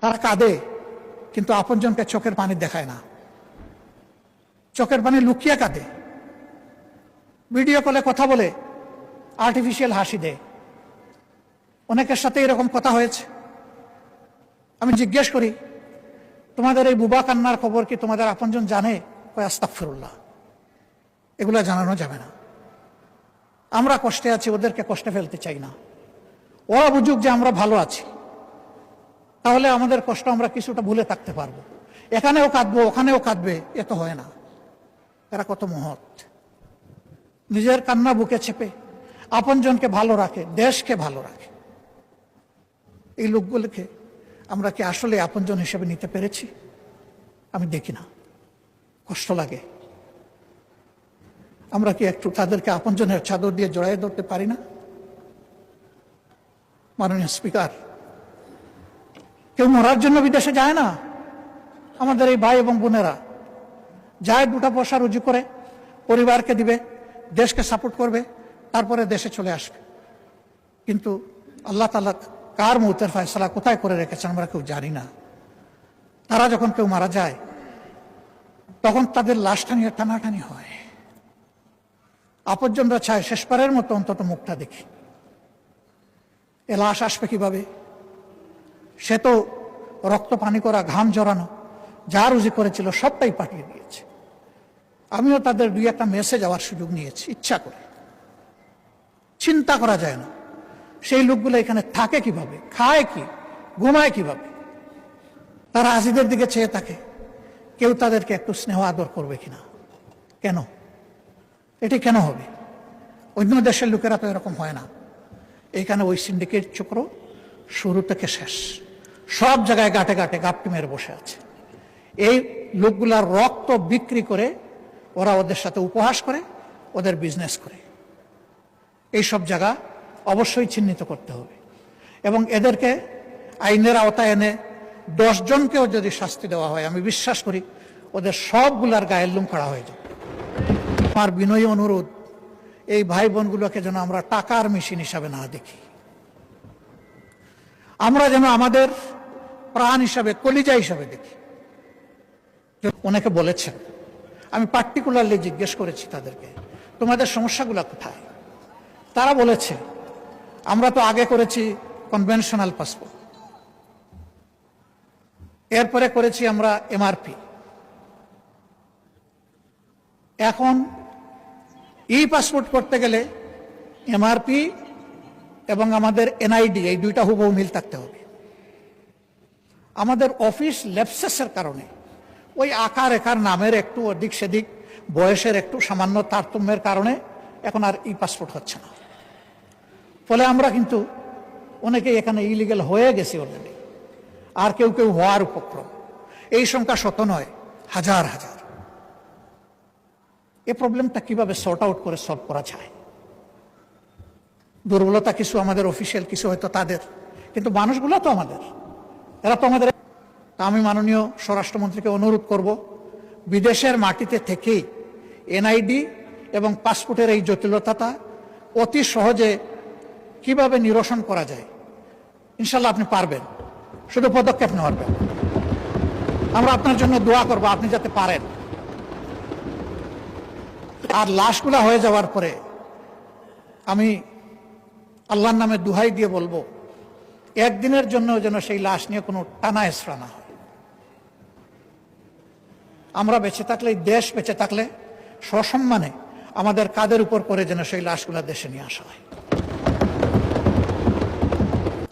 তারা কাঁদে, কিন্তু আপনজনকে চোখের পানি দেখায় না, চোখের পানি লুকিয়ে কাঁদে। ভিডিও কলে কথা বলে আর্টিফিশিয়াল হাসি দেয়। অনেকের সাথে এরকম কথা হয়েছে। আমি জিজ্ঞেস করি, তোমাদের এই বুবা কান্নার খবর কি তোমাদের আপনজন জানে? কয় আস্তাগফিরুল্লাহ, এগুলা জানানো যাবে না। আমরা কষ্টে আছি, ওদেরকে কষ্টে ফেলতে চাই না। ওরা বুঝুক যে আমরা ভালো আছি, তাহলে আমাদের কষ্ট আমরা কিছুটা ভুলে থাকতে পারবো। এখানেও কাঁদবো, ওখানেও কাঁদবে, এ তো হয় না। এরা কত মহৎ, নিজের কান্না বুকে চেপে আপনজনকে ভালো রাখে, দেশকে ভালো রাখে। এই লোকগুলোকে আমরা কি আসলে আপনজন হিসেবে নিতে পেরেছি? আমি দেখি না, কষ্ট লাগে। আমরা কি একটু তাদেরকে আপনজনের চাদর দিয়ে জড়াই ধরতে পারি না? মাননীয় স্পিকার, কেউ মরার জন্য বিদেশে যায় না। আমাদের এই ভাই এবং বোনেরা যায়, দুটা পয়সা রুজি করে পরিবারকে দিবে, দেশকে সাপোর্ট করবে, তারপরে দেশে চলে আসবে। কিন্তু আল্লাহ তাআলা কার মৌতের ফয়সালা কোথায় করে রেখেছেন আমরা কেউ জানি না। তারা যখন কেউ মারা যায়, তখন তাদের লাশটা নিয়ে টানাটানি হয়। আপনজনরা চায় শেষবারের মতো অন্তত মুখটা দেখি। এ লাশ আসবে কিভাবে? সে তো রক্ত পানি করা, ঘাম জড়ানো, যা রুজি করেছিল সবটাই পাঠিয়ে দিয়েছে। আমিও তাদের দুই একটা মেসেজ যাওয়ার সুযোগ নিয়েছি ইচ্ছা করে। চিন্তা করা যায় না সেই লোকগুলো এখানে থাকে কিভাবে, খায় কি, ঘুমায় কিভাবে। তারা আজিদের দিকে চেয়ে থাকে, কেউ তাদেরকে একটু স্নেহ আদর করবে কিনা। কেন? এটি কেন হবে? অন্য দেশের লোকেরা তো এরকম হয় না। এইখানে ওই সিন্ডিকেট চক্র শুরু থেকে শেষ, সব জায়গায় গাটে গাটে গাপটি মেরে বসে আছে। এই লোকগুলার রক্ত বিক্রি করে ওরা ওদের সাথে উপহাস করে, ওদের বিজনেস করে। এই সব জায়গা অবশ্যই চিহ্নিত করতে হবে এবং এদেরকে আইনের আওতায় এনে 10 জনকেও যদি শাস্তি দেওয়া হয়, আমি বিশ্বাস করি ওদের সবগুলার গায়ের লোম খাড়া হয়ে যাবে। আমার বিনয়ী অনুরোধ, এই ভাই বোনগুলোকে যেন আমরা টাকার মেশিন হিসাবে না দেখি। আমরা যেন আমাদের প্রাণ হিসাবে, কলিজা হিসাবে দেখি। অনেকে বলেছেন, আমি পার্টিকুলারলি জিজ্ঞেস করেছি তাদেরকে, তোমাদের সমস্যাগুলো কোথায়? তারা বলেছে, আমরা তো আগে করেছি কনভেনশনাল পাসপোর্ট, এরপরে করেছি আমরা এমআরপি, এখন ই পাসপোর্ট করতে গেলে এমআরপি এবং আমাদের এনআইডি এই দুইটা হুবহু মিল থাকতে হবে। আমাদের অফিস ল্যাপসেসের কারণে, ওই আকার একার নামের একটু ওদিক সেদিক, বয়সের একটু সামান্য তারতম্যের কারণে এখন আর ই পাসপোর্ট হচ্ছে না। ফলে আমরা কিন্তু অনেকে এখানে ইলিগেল হয়ে গেছি অলরেডি, আর কেউ কেউ হওয়ার উপক্রম। এই সংখ্যা শত নয়, হাজার হাজার। এই প্রবলেমটা কিভাবে সর্ট আউট করে সলভ করা যায়? দুর্বলতা কিছু আমাদের অফিসিয়াল, কিছু হয়তো তাদের, কিন্তু মানুষগুলো তো আমাদের, এরা তো আমাদের। আমি মাননীয় স্বরাষ্ট্রমন্ত্রীকে অনুরোধ করব, বিদেশের মাটিতে থেকেই এনআইডি এবং পাসপোর্টের এই জটিলতাটা অতি সহজে কিভাবে নিরসন করা যায়। ইনশাল্লাহ আপনি পারবেন, শুধু পদক্ষেপ নেওয়ার। আমরা আপনার জন্য দোয়া করব, আপনি যাতে পারেন। আর লাশগুলা হয়ে যাওয়ার পরে আমি আল্লাহর নামে দুহাই দিয়ে বলবো, একদিনের জন্য যেন সেই লাশ নিয়ে কোনো টানা হেঁচড়া না হয়। আমরা বেঁচে থাকলে, দেশ বেঁচে থাকলে সসম্মানে আমাদের কাঁধের উপর করে যেন সেই লাশগুলা দেশে নিয়ে আসা হয়।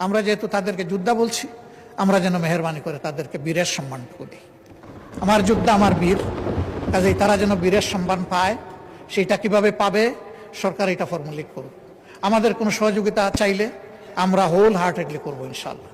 আমরা যেহেতু তাদেরকে যোদ্ধা বলছি, আমরা যেন মেহেরবানি করে তাদেরকে বীরের সম্মানটুকু দিই। আমার যোদ্ধা, আমার বীর, কাজেই তারা যেন বীরের সম্মান পায়। সেইটা কিভাবে পাবে, সরকার এটা ফর্মুলেট করুক। আমাদের কোনো সহযোগিতা চাইলে আমরা হোল হার্টেডলি করবো ইনশাল্লাহ।